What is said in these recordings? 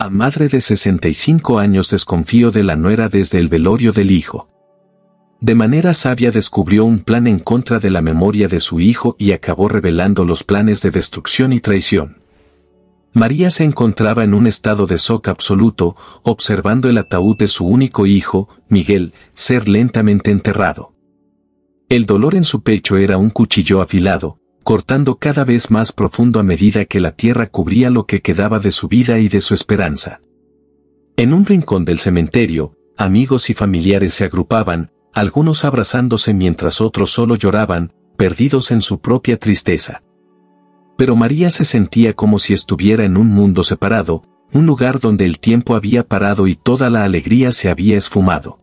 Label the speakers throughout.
Speaker 1: A madre de 65 años desconfío de la nuera desde el velorio del hijo. De manera sabia descubrió un plan en contra de la memoria de su hijo y acabó revelando los planes de destrucción y traición. María se encontraba en un estado de shock absoluto, observando el ataúd de su único hijo, Miguel, ser lentamente enterrado. El dolor en su pecho era un cuchillo afilado, cortando cada vez más profundo a medida que la tierra cubría lo que quedaba de su vida y de su esperanza. En un rincón del cementerio, amigos y familiares se agrupaban, algunos abrazándose mientras otros solo lloraban, perdidos en su propia tristeza. Pero María se sentía como si estuviera en un mundo separado, un lugar donde el tiempo había parado y toda la alegría se había esfumado.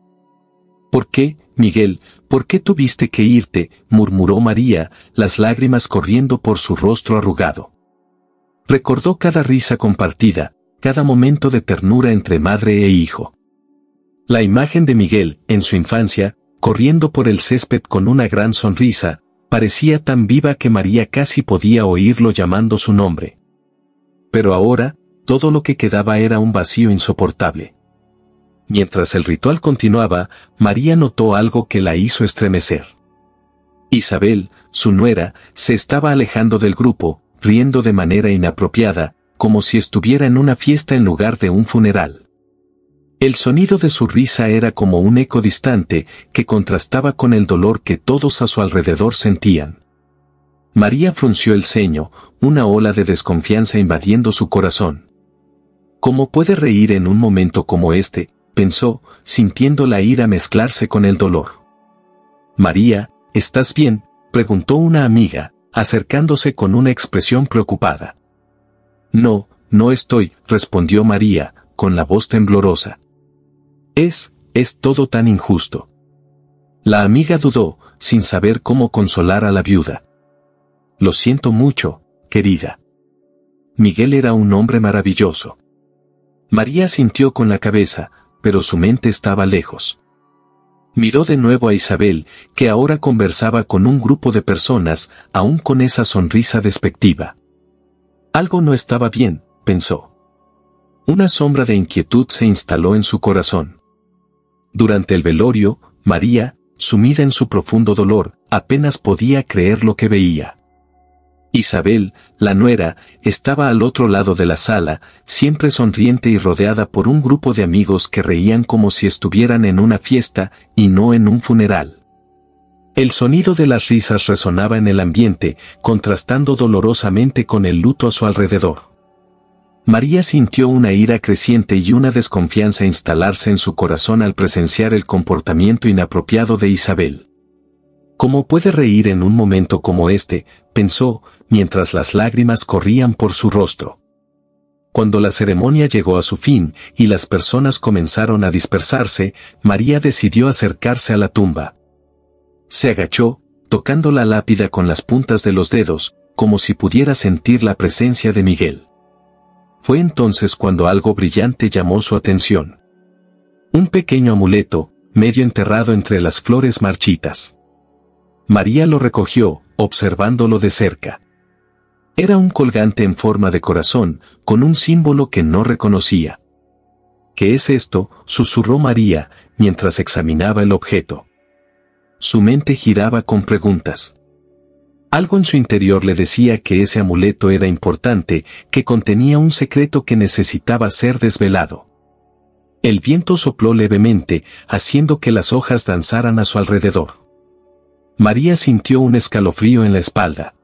Speaker 1: ¿Por qué, Miguel, por qué tuviste que irte?, murmuró María, las lágrimas corriendo por su rostro arrugado. Recordó cada risa compartida, cada momento de ternura entre madre e hijo. La imagen de Miguel, en su infancia, corriendo por el césped con una gran sonrisa, parecía tan viva que María casi podía oírlo llamando su nombre. Pero ahora, todo lo que quedaba era un vacío insoportable. Mientras el ritual continuaba, María notó algo que la hizo estremecer. Isabel, su nuera, se estaba alejando del grupo, riendo de manera inapropiada, como si estuviera en una fiesta en lugar de un funeral. El sonido de su risa era como un eco distante, que contrastaba con el dolor que todos a su alrededor sentían. María frunció el ceño, una ola de desconfianza invadiendo su corazón. ¿Cómo puede reír en un momento como este?, pensó, sintiendo la ira mezclarse con el dolor. María, ¿estás bien?, preguntó una amiga, acercándose con una expresión preocupada. No, no estoy, respondió María, con la voz temblorosa. Es todo tan injusto. La amiga dudó, sin saber cómo consolar a la viuda. Lo siento mucho, querida. Miguel era un hombre maravilloso. María sintió con la cabeza, pero su mente estaba lejos. Miró de nuevo a Isabel, que ahora conversaba con un grupo de personas, aún con esa sonrisa despectiva. Algo no estaba bien, pensó. Una sombra de inquietud se instaló en su corazón. Durante el velorio, María, sumida en su profundo dolor, apenas podía creer lo que veía. Isabel, la nuera, estaba al otro lado de la sala, siempre sonriente y rodeada por un grupo de amigos que reían como si estuvieran en una fiesta, y no en un funeral. El sonido de las risas resonaba en el ambiente, contrastando dolorosamente con el luto a su alrededor. María sintió una ira creciente y una desconfianza instalarse en su corazón al presenciar el comportamiento inapropiado de Isabel. ¿Cómo puede reír en un momento como este?, pensó, mientras las lágrimas corrían por su rostro. Cuando la ceremonia llegó a su fin, y las personas comenzaron a dispersarse, María decidió acercarse a la tumba. Se agachó, tocando la lápida con las puntas de los dedos, como si pudiera sentir la presencia de Miguel. Fue entonces cuando algo brillante llamó su atención. Un pequeño amuleto, medio enterrado entre las flores marchitas. María lo recogió, observándolo de cerca. Era un colgante en forma de corazón, con un símbolo que no reconocía. ¿Qué es esto?, susurró María, mientras examinaba el objeto. Su mente giraba con preguntas. Algo en su interior le decía que ese amuleto era importante, que contenía un secreto que necesitaba ser desvelado. El viento sopló levemente, haciendo que las hojas danzaran a su alrededor. María sintió un escalofrío en la espalda.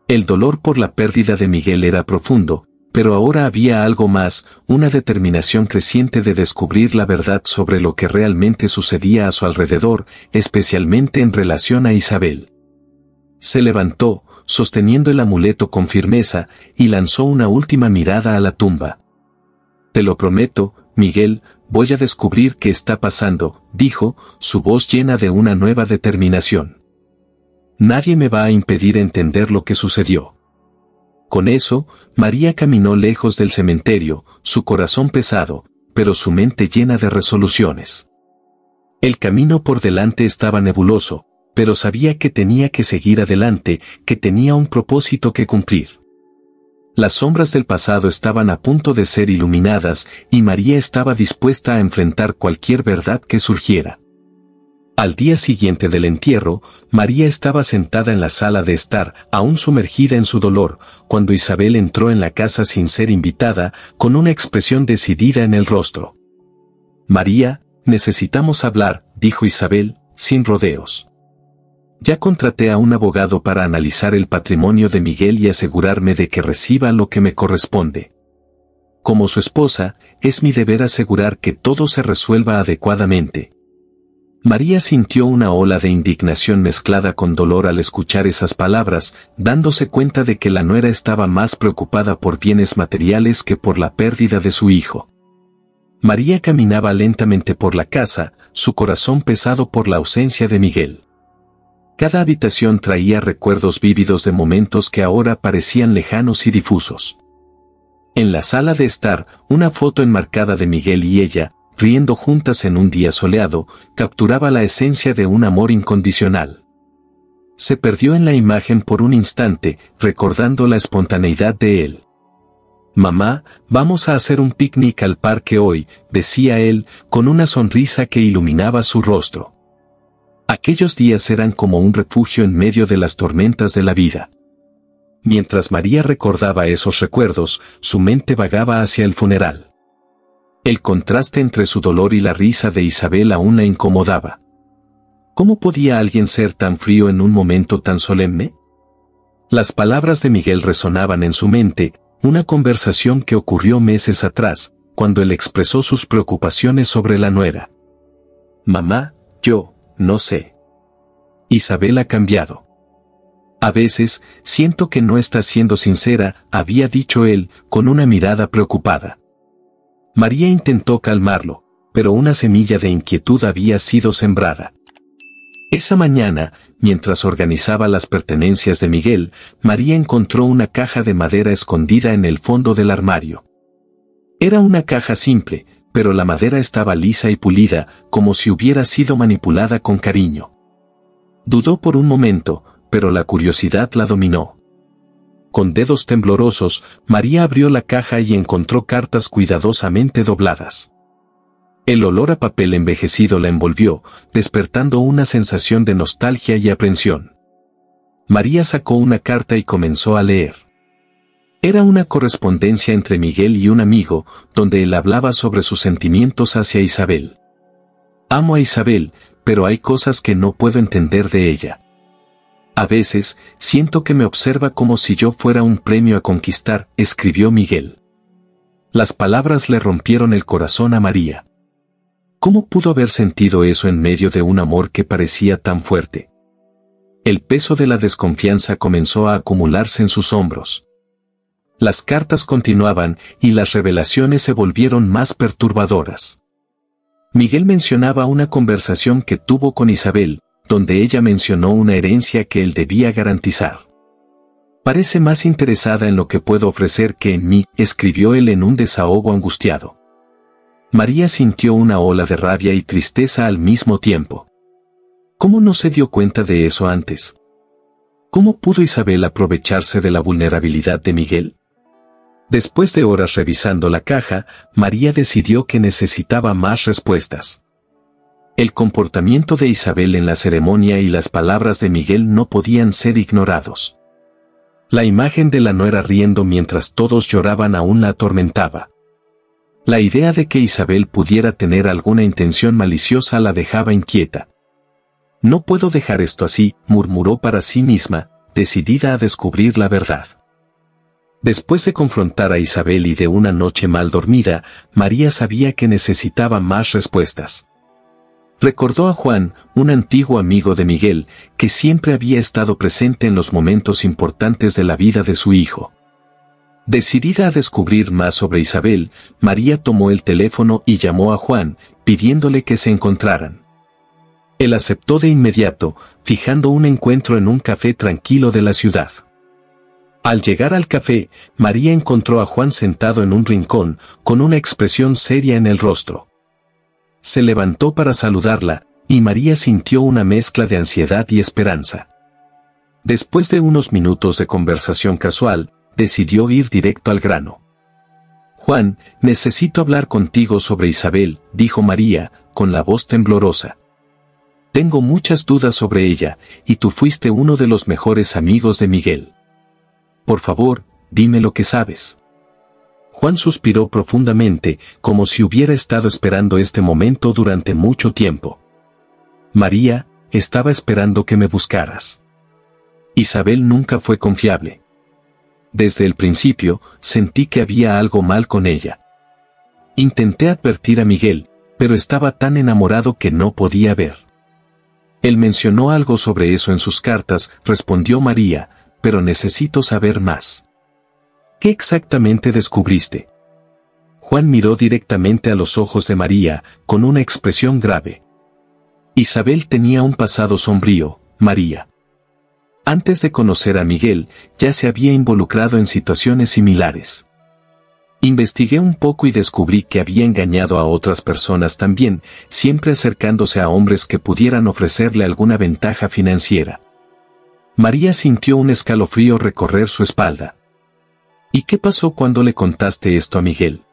Speaker 1: El dolor por la pérdida de Miguel era profundo, pero ahora había algo más, una determinación creciente de descubrir la verdad sobre lo que realmente sucedía a su alrededor, especialmente en relación a Isabel. Se levantó, sosteniendo el amuleto con firmeza, y lanzó una última mirada a la tumba. «Te lo prometo, Miguel, voy a descubrir qué está pasando», dijo, su voz llena de una nueva determinación. «Nadie me va a impedir entender lo que sucedió». Con eso, María caminó lejos del cementerio, su corazón pesado, pero su mente llena de resoluciones. El camino por delante estaba nebuloso, pero sabía que tenía que seguir adelante, que tenía un propósito que cumplir. Las sombras del pasado estaban a punto de ser iluminadas y María estaba dispuesta a enfrentar cualquier verdad que surgiera. Al día siguiente del entierro, María estaba sentada en la sala de estar, aún sumergida en su dolor, cuando Isabel entró en la casa sin ser invitada, con una expresión decidida en el rostro. «María, necesitamos hablar», dijo Isabel, sin rodeos. «Ya contraté a un abogado para analizar el patrimonio de Miguel y asegurarme de que reciba lo que me corresponde. Como su esposa, es mi deber asegurar que todo se resuelva adecuadamente». María sintió una ola de indignación mezclada con dolor al escuchar esas palabras, dándose cuenta de que la nuera estaba más preocupada por bienes materiales que por la pérdida de su hijo. María caminaba lentamente por la casa, su corazón pesado por la ausencia de Miguel. Cada habitación traía recuerdos vívidos de momentos que ahora parecían lejanos y difusos. En la sala de estar, una foto enmarcada de Miguel y ella, riendo juntas en un día soleado, capturaba la esencia de un amor incondicional. Se perdió en la imagen por un instante, recordando la espontaneidad de él. «Mamá, vamos a hacer un picnic al parque hoy», decía él, con una sonrisa que iluminaba su rostro. Aquellos días eran como un refugio en medio de las tormentas de la vida. Mientras María recordaba esos recuerdos, su mente vagaba hacia el funeral. El contraste entre su dolor y la risa de Isabel aún la incomodaba. ¿Cómo podía alguien ser tan frío en un momento tan solemne? Las palabras de Miguel resonaban en su mente, una conversación que ocurrió meses atrás, cuando él expresó sus preocupaciones sobre la nuera. «Mamá, yo, no sé. Isabel ha cambiado. A veces, siento que no está siendo sincera», había dicho él, con una mirada preocupada. María intentó calmarlo, pero una semilla de inquietud había sido sembrada. Esa mañana, mientras organizaba las pertenencias de Miguel, María encontró una caja de madera escondida en el fondo del armario. Era una caja simple, pero la madera estaba lisa y pulida, como si hubiera sido manipulada con cariño. Dudó por un momento, pero la curiosidad la dominó. Con dedos temblorosos, María abrió la caja y encontró cartas cuidadosamente dobladas. El olor a papel envejecido la envolvió, despertando una sensación de nostalgia y aprensión. María sacó una carta y comenzó a leer. Era una correspondencia entre Miguel y un amigo, donde él hablaba sobre sus sentimientos hacia Isabel. «Amo a Isabel, pero hay cosas que no puedo entender de ella. A veces, siento que me observa como si yo fuera un premio a conquistar», escribió Miguel. Las palabras le rompieron el corazón a María. ¿Cómo pudo haber sentido eso en medio de un amor que parecía tan fuerte? El peso de la desconfianza comenzó a acumularse en sus hombros. Las cartas continuaban y las revelaciones se volvieron más perturbadoras. Miguel mencionaba una conversación que tuvo con Isabel, donde ella mencionó una herencia que él debía garantizar. «Parece más interesada en lo que puedo ofrecer que en mí», escribió él en un desahogo angustiado. María sintió una ola de rabia y tristeza al mismo tiempo. ¿Cómo no se dio cuenta de eso antes? ¿Cómo pudo Isabel aprovecharse de la vulnerabilidad de Miguel? Después de horas revisando la caja, María decidió que necesitaba más respuestas. El comportamiento de Isabel en la ceremonia y las palabras de Miguel no podían ser ignorados. La imagen de la nuera riendo mientras todos lloraban aún la atormentaba. La idea de que Isabel pudiera tener alguna intención maliciosa la dejaba inquieta. «No puedo dejar esto así», murmuró para sí misma, decidida a descubrir la verdad. Después de confrontar a Isabel y de una noche mal dormida, María sabía que necesitaba más respuestas. Recordó a Juan, un antiguo amigo de Miguel, que siempre había estado presente en los momentos importantes de la vida de su hijo. Decidida a descubrir más sobre Isabel, María tomó el teléfono y llamó a Juan, pidiéndole que se encontraran. Él aceptó de inmediato, fijando un encuentro en un café tranquilo de la ciudad. Al llegar al café, María encontró a Juan sentado en un rincón, con una expresión seria en el rostro. Se levantó para saludarla, y María sintió una mezcla de ansiedad y esperanza. Después de unos minutos de conversación casual, decidió ir directo al grano. «Juan, necesito hablar contigo sobre Isabel», dijo María, con la voz temblorosa. «Tengo muchas dudas sobre ella, y tú fuiste uno de los mejores amigos de Miguel. Por favor, dime lo que sabes». Juan suspiró profundamente, como si hubiera estado esperando este momento durante mucho tiempo. «María, estaba esperando que me buscaras. Isabel nunca fue confiable. Desde el principio, sentí que había algo mal con ella. Intenté advertir a Miguel, pero estaba tan enamorado que no podía ver. Él mencionó algo sobre eso en sus cartas», respondió María, «pero necesito saber más». «¿Qué exactamente descubriste?». Juan miró directamente a los ojos de María, con una expresión grave. «Isabel tenía un pasado sombrío, María. Antes de conocer a Miguel, ya se había involucrado en situaciones similares. Investigué un poco y descubrí que había engañado a otras personas también, siempre acercándose a hombres que pudieran ofrecerle alguna ventaja financiera». María sintió un escalofrío recorrer su espalda. «¿Y qué pasó cuando le contaste esto a Miguel?».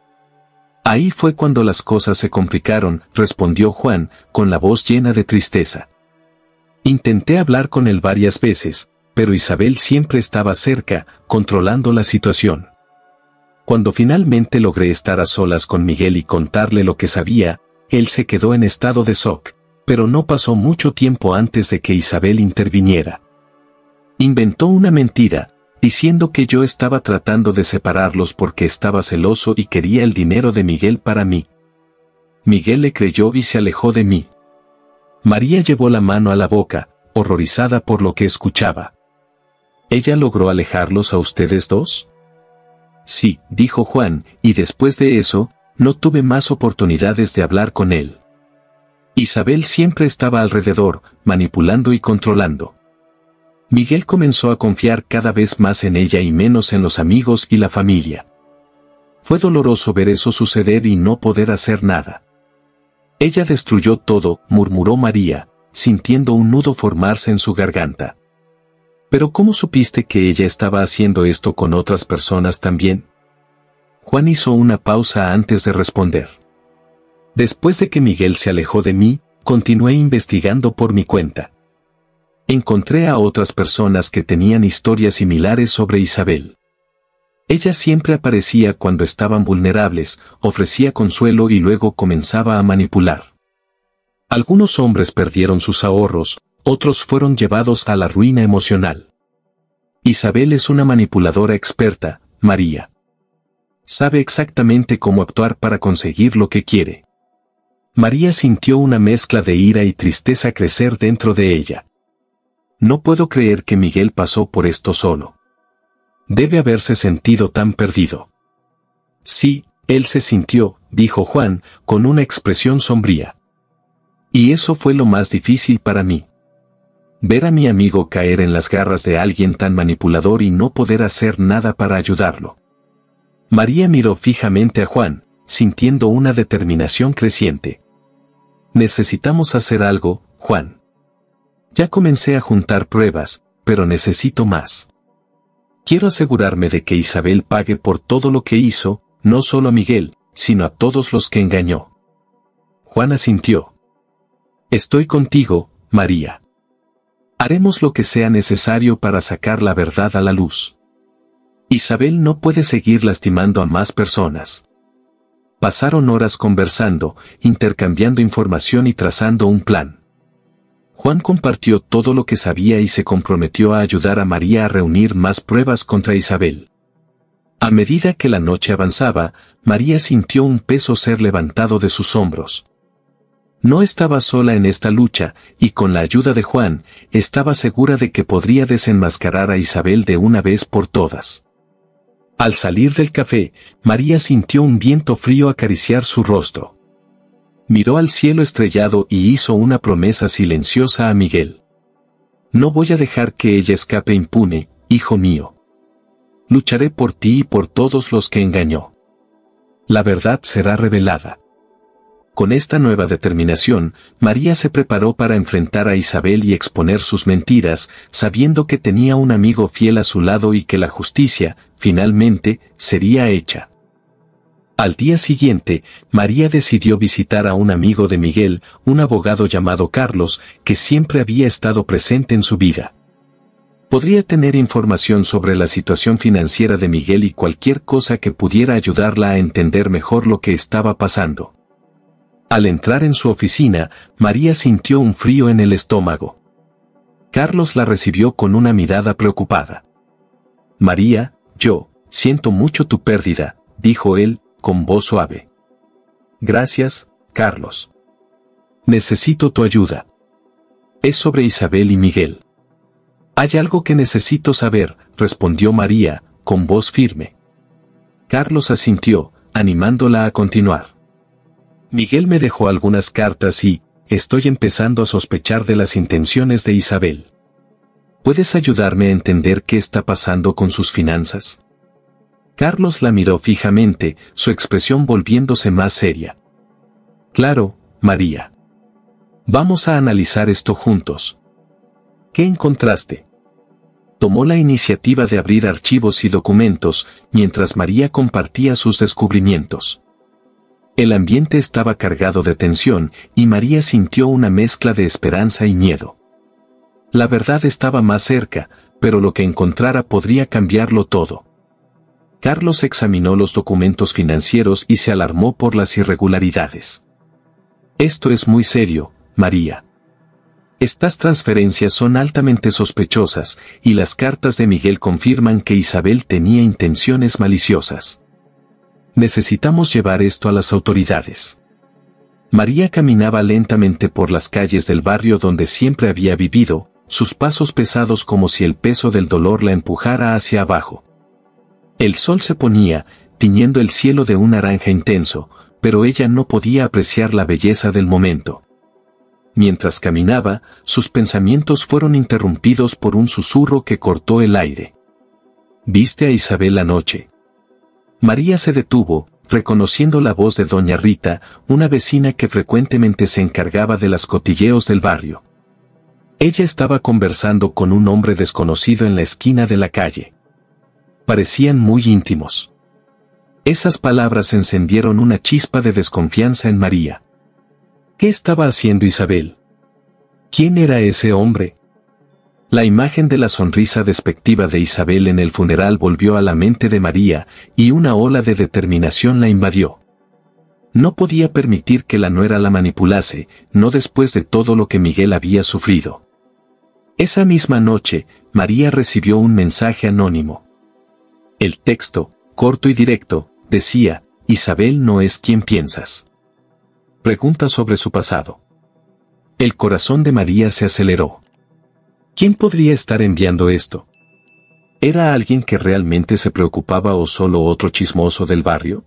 Speaker 1: «Ahí fue cuando las cosas se complicaron», respondió Juan, con la voz llena de tristeza. «Intenté hablar con él varias veces, pero Isabel siempre estaba cerca, controlando la situación. Cuando finalmente logré estar a solas con Miguel y contarle lo que sabía, él se quedó en estado de shock, pero no pasó mucho tiempo antes de que Isabel interviniera. Inventó una mentira, diciendo que yo estaba tratando de separarlos porque estaba celoso y quería el dinero de Miguel para mí. Miguel le creyó y se alejó de mí». María llevó la mano a la boca, horrorizada por lo que escuchaba. «¿Ella logró alejarlos a ustedes dos?». «Sí», dijo Juan, «y después de eso, no tuve más oportunidades de hablar con él. Isabel siempre estaba alrededor, manipulando y controlando. Miguel comenzó a confiar cada vez más en ella y menos en los amigos y la familia. Fue doloroso ver eso suceder y no poder hacer nada». «Ella destruyó todo», murmuró María, sintiendo un nudo formarse en su garganta. «¿Pero cómo supiste que ella estaba haciendo esto con otras personas también?». Juan hizo una pausa antes de responder. «Después de que Miguel se alejó de mí, continué investigando por mi cuenta. Encontré a otras personas que tenían historias similares sobre Isabel. Ella siempre aparecía cuando estaban vulnerables, ofrecía consuelo y luego comenzaba a manipular. Algunos hombres perdieron sus ahorros, otros fueron llevados a la ruina emocional. Isabel es una manipuladora experta, María. Sabe exactamente cómo actuar para conseguir lo que quiere». María sintió una mezcla de ira y tristeza crecer dentro de ella. «No puedo creer que Miguel pasó por esto solo. Debe haberse sentido tan perdido». «Sí, él se sintió», dijo Juan, con una expresión sombría. «Y eso fue lo más difícil para mí. Ver a mi amigo caer en las garras de alguien tan manipulador y no poder hacer nada para ayudarlo». María miró fijamente a Juan, sintiendo una determinación creciente. «Necesitamos hacer algo, Juan. Ya comencé a juntar pruebas, pero necesito más. Quiero asegurarme de que Isabel pague por todo lo que hizo, no solo a Miguel, sino a todos los que engañó». Juan asintió. «Estoy contigo, María. Haremos lo que sea necesario para sacar la verdad a la luz. Isabel no puede seguir lastimando a más personas». Pasaron horas conversando, intercambiando información y trazando un plan. Juan compartió todo lo que sabía y se comprometió a ayudar a María a reunir más pruebas contra Isabel. A medida que la noche avanzaba, María sintió un peso ser levantado de sus hombros. No estaba sola en esta lucha, y con la ayuda de Juan, estaba segura de que podría desenmascarar a Isabel de una vez por todas. Al salir del café, María sintió un viento frío acariciar su rostro. Miró al cielo estrellado y hizo una promesa silenciosa a Miguel. «No voy a dejar que ella escape impune, hijo mío. Lucharé por ti y por todos los que engañó. La verdad será revelada». Con esta nueva determinación, María se preparó para enfrentar a Isabel y exponer sus mentiras, sabiendo que tenía un amigo fiel a su lado y que la justicia, finalmente, sería hecha. Al día siguiente, María decidió visitar a un amigo de Miguel, un abogado llamado Carlos, que siempre había estado presente en su vida. Podría tener información sobre la situación financiera de Miguel y cualquier cosa que pudiera ayudarla a entender mejor lo que estaba pasando. Al entrar en su oficina, María sintió un frío en el estómago. Carlos la recibió con una mirada preocupada. María, yo siento mucho tu pérdida, dijo él, con voz suave. Gracias, Carlos. Necesito tu ayuda. Es sobre Isabel y Miguel. Hay algo que necesito saber, respondió María, con voz firme. Carlos asintió, animándola a continuar. Miguel me dejó algunas cartas y estoy empezando a sospechar de las intenciones de Isabel. ¿Puedes ayudarme a entender qué está pasando con sus finanzas? Carlos la miró fijamente, su expresión volviéndose más seria. Claro, María. Vamos a analizar esto juntos. ¿Qué encontraste? Tomó la iniciativa de abrir archivos y documentos, mientras María compartía sus descubrimientos. El ambiente estaba cargado de tensión, y María sintió una mezcla de esperanza y miedo. La verdad estaba más cerca, pero lo que encontrara podría cambiarlo todo. Carlos examinó los documentos financieros y se alarmó por las irregularidades. Esto es muy serio, María. Estas transferencias son altamente sospechosas, y las cartas de Miguel confirman que Isabel tenía intenciones maliciosas. Necesitamos llevar esto a las autoridades. María caminaba lentamente por las calles del barrio donde siempre había vivido, sus pasos pesados como si el peso del dolor la empujara hacia abajo. El sol se ponía, tiñendo el cielo de un naranja intenso, pero ella no podía apreciar la belleza del momento. Mientras caminaba, sus pensamientos fueron interrumpidos por un susurro que cortó el aire. ¿Viste a Isabel anoche? María se detuvo, reconociendo la voz de doña Rita, una vecina que frecuentemente se encargaba de los cotilleos del barrio. Ella estaba conversando con un hombre desconocido en la esquina de la calle. Parecían muy íntimos. Esas palabras encendieron una chispa de desconfianza en María. ¿Qué estaba haciendo Isabel? ¿Quién era ese hombre? La imagen de la sonrisa despectiva de Isabel en el funeral volvió a la mente de María, y una ola de determinación la invadió. No podía permitir que la nuera la manipulase, no después de todo lo que Miguel había sufrido. Esa misma noche, María recibió un mensaje anónimo. El texto, corto y directo, decía: Isabel no es quien piensas. Pregunta sobre su pasado. El corazón de María se aceleró. ¿Quién podría estar enviando esto? ¿Era alguien que realmente se preocupaba o solo otro chismoso del barrio?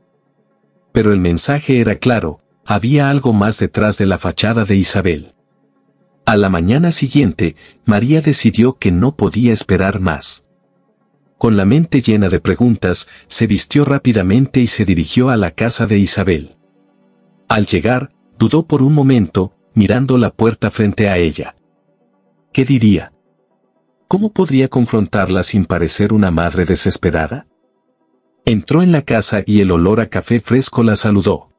Speaker 1: Pero el mensaje era claro, había algo más detrás de la fachada de Isabel. A la mañana siguiente, María decidió que no podía esperar más. Con la mente llena de preguntas, se vistió rápidamente y se dirigió a la casa de Isabel. Al llegar, dudó por un momento, mirando la puerta frente a ella. ¿Qué diría? ¿Cómo podría confrontarla sin parecer una madre desesperada? Entró en la casa y el olor a café fresco la saludó.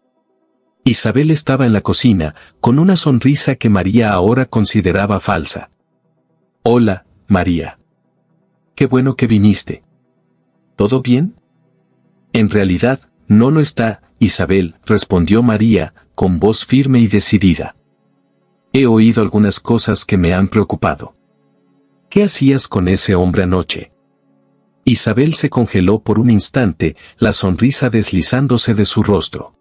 Speaker 1: Isabel estaba en la cocina, con una sonrisa que María ahora consideraba falsa. Hola, María. Qué bueno que viniste. ¿Todo bien? En realidad, no lo está, Isabel, respondió María, con voz firme y decidida. He oído algunas cosas que me han preocupado. ¿Qué hacías con ese hombre anoche? Isabel se congeló por un instante, la sonrisa deslizándose de su rostro.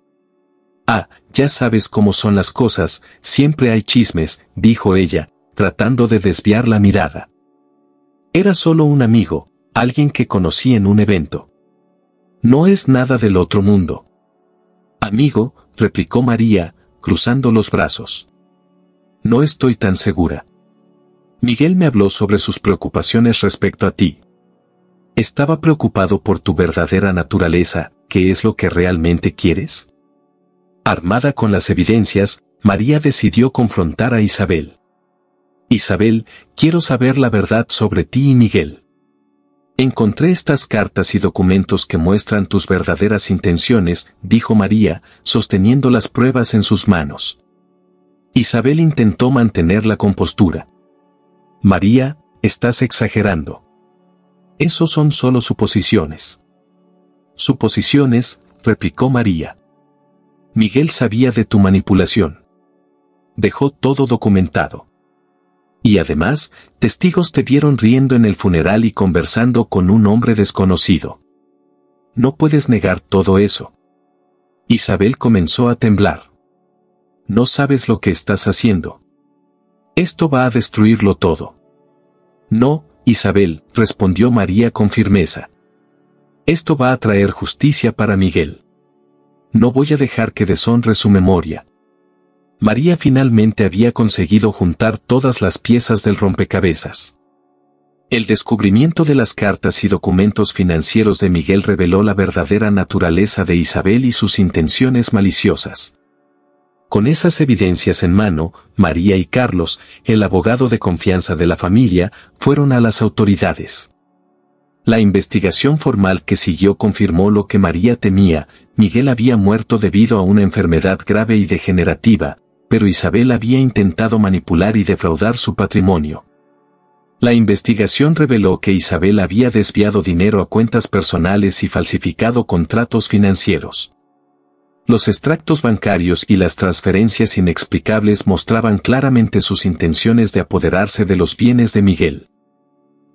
Speaker 1: Ah, ya sabes cómo son las cosas, siempre hay chismes, dijo ella, tratando de desviar la mirada. Era solo un amigo, alguien que conocí en un evento. No es nada del otro mundo. Amigo, replicó María, cruzando los brazos. No estoy tan segura. Miguel me habló sobre sus preocupaciones respecto a ti. Estaba preocupado por tu verdadera naturaleza, ¿qué es lo que realmente quieres? Armada con las evidencias, María decidió confrontar a Isabel. Isabel, quiero saber la verdad sobre ti y Miguel. Encontré estas cartas y documentos que muestran tus verdaderas intenciones, dijo María, sosteniendo las pruebas en sus manos. Isabel intentó mantener la compostura. María, estás exagerando. Esos son solo suposiciones. Suposiciones, replicó María. Miguel sabía de tu manipulación. Dejó todo documentado. Y además, testigos te vieron riendo en el funeral y conversando con un hombre desconocido. No puedes negar todo eso. Isabel comenzó a temblar. No sabes lo que estás haciendo. Esto va a destruirlo todo. No, Isabel, respondió María con firmeza. Esto va a traer justicia para Miguel. No voy a dejar que deshonre su memoria. María finalmente había conseguido juntar todas las piezas del rompecabezas. El descubrimiento de las cartas y documentos financieros de Miguel reveló la verdadera naturaleza de Isabel y sus intenciones maliciosas. Con esas evidencias en mano, María y Carlos, el abogado de confianza de la familia, fueron a las autoridades. La investigación formal que siguió confirmó lo que María temía: Miguel había muerto debido a una enfermedad grave y degenerativa, pero Isabel había intentado manipular y defraudar su patrimonio. La investigación reveló que Isabel había desviado dinero a cuentas personales y falsificado contratos financieros. Los extractos bancarios y las transferencias inexplicables mostraban claramente sus intenciones de apoderarse de los bienes de Miguel.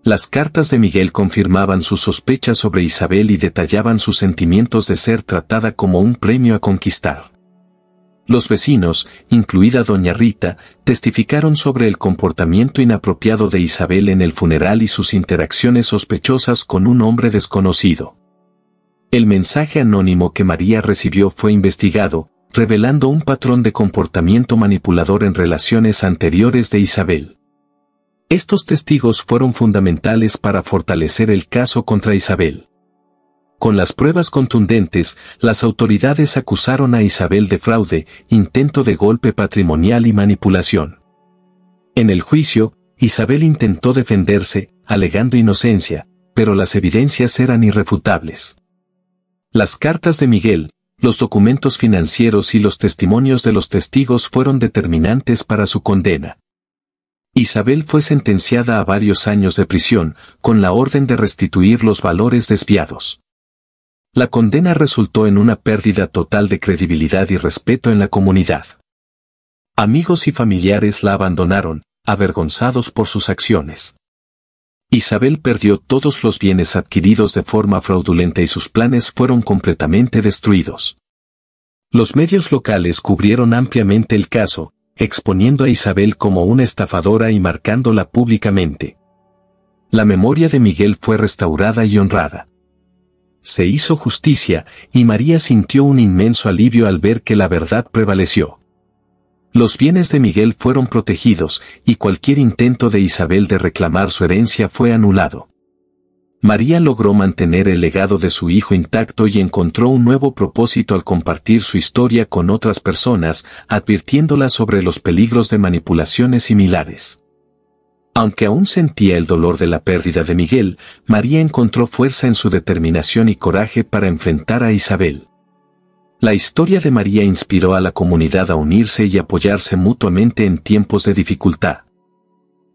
Speaker 1: Las cartas de Miguel confirmaban sus sospechas sobre Isabel y detallaban sus sentimientos de ser tratada como un premio a conquistar. Los vecinos, incluida doña Rita, testificaron sobre el comportamiento inapropiado de Isabel en el funeral y sus interacciones sospechosas con un hombre desconocido. El mensaje anónimo que María recibió fue investigado, revelando un patrón de comportamiento manipulador en relaciones anteriores de Isabel. Estos testigos fueron fundamentales para fortalecer el caso contra Isabel. Con las pruebas contundentes, las autoridades acusaron a Isabel de fraude, intento de golpe patrimonial y manipulación. En el juicio, Isabel intentó defenderse, alegando inocencia, pero las evidencias eran irrefutables. Las cartas de Miguel, los documentos financieros y los testimonios de los testigos fueron determinantes para su condena. Isabel fue sentenciada a varios años de prisión, con la orden de restituir los valores desviados. La condena resultó en una pérdida total de credibilidad y respeto en la comunidad. Amigos y familiares la abandonaron, avergonzados por sus acciones. Isabel perdió todos los bienes adquiridos de forma fraudulenta y sus planes fueron completamente destruidos. Los medios locales cubrieron ampliamente el caso, exponiendo a Isabel como una estafadora y marcándola públicamente. La memoria de Miguel fue restaurada y honrada. Se hizo justicia, y María sintió un inmenso alivio al ver que la verdad prevaleció. Los bienes de Miguel fueron protegidos, y cualquier intento de Isabel de reclamar su herencia fue anulado. María logró mantener el legado de su hijo intacto y encontró un nuevo propósito al compartir su historia con otras personas, advirtiéndolas sobre los peligros de manipulaciones similares. Aunque aún sentía el dolor de la pérdida de Miguel, María encontró fuerza en su determinación y coraje para enfrentar a Isabel. La historia de María inspiró a la comunidad a unirse y apoyarse mutuamente en tiempos de dificultad.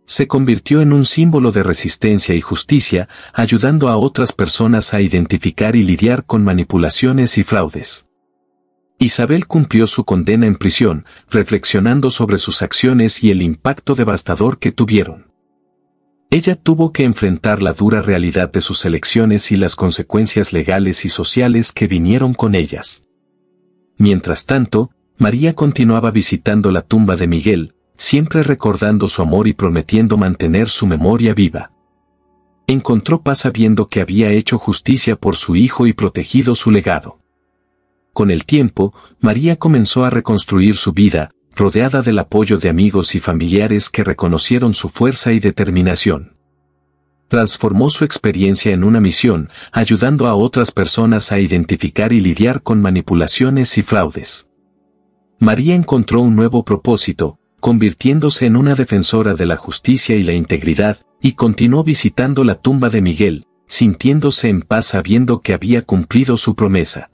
Speaker 1: Se convirtió en un símbolo de resistencia y justicia, ayudando a otras personas a identificar y lidiar con manipulaciones y fraudes. Isabel cumplió su condena en prisión, reflexionando sobre sus acciones y el impacto devastador que tuvieron. Ella tuvo que enfrentar la dura realidad de sus elecciones y las consecuencias legales y sociales que vinieron con ellas. Mientras tanto, María continuaba visitando la tumba de Miguel, siempre recordando su amor y prometiendo mantener su memoria viva. Encontró paz sabiendo que había hecho justicia por su hijo y protegido su legado. Con el tiempo, María comenzó a reconstruir su vida, rodeada del apoyo de amigos y familiares que reconocieron su fuerza y determinación. Transformó su experiencia en una misión, ayudando a otras personas a identificar y lidiar con manipulaciones y fraudes. María encontró un nuevo propósito, convirtiéndose en una defensora de la justicia y la integridad, y continuó visitando la tumba de Miguel, sintiéndose en paz sabiendo que había cumplido su promesa.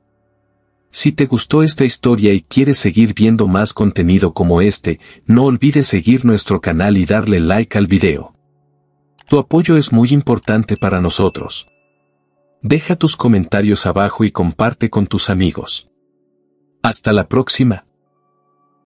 Speaker 1: Si te gustó esta historia y quieres seguir viendo más contenido como este, no olvides seguir nuestro canal y darle like al video. Tu apoyo es muy importante para nosotros. Deja tus comentarios abajo y comparte con tus amigos. Hasta la próxima.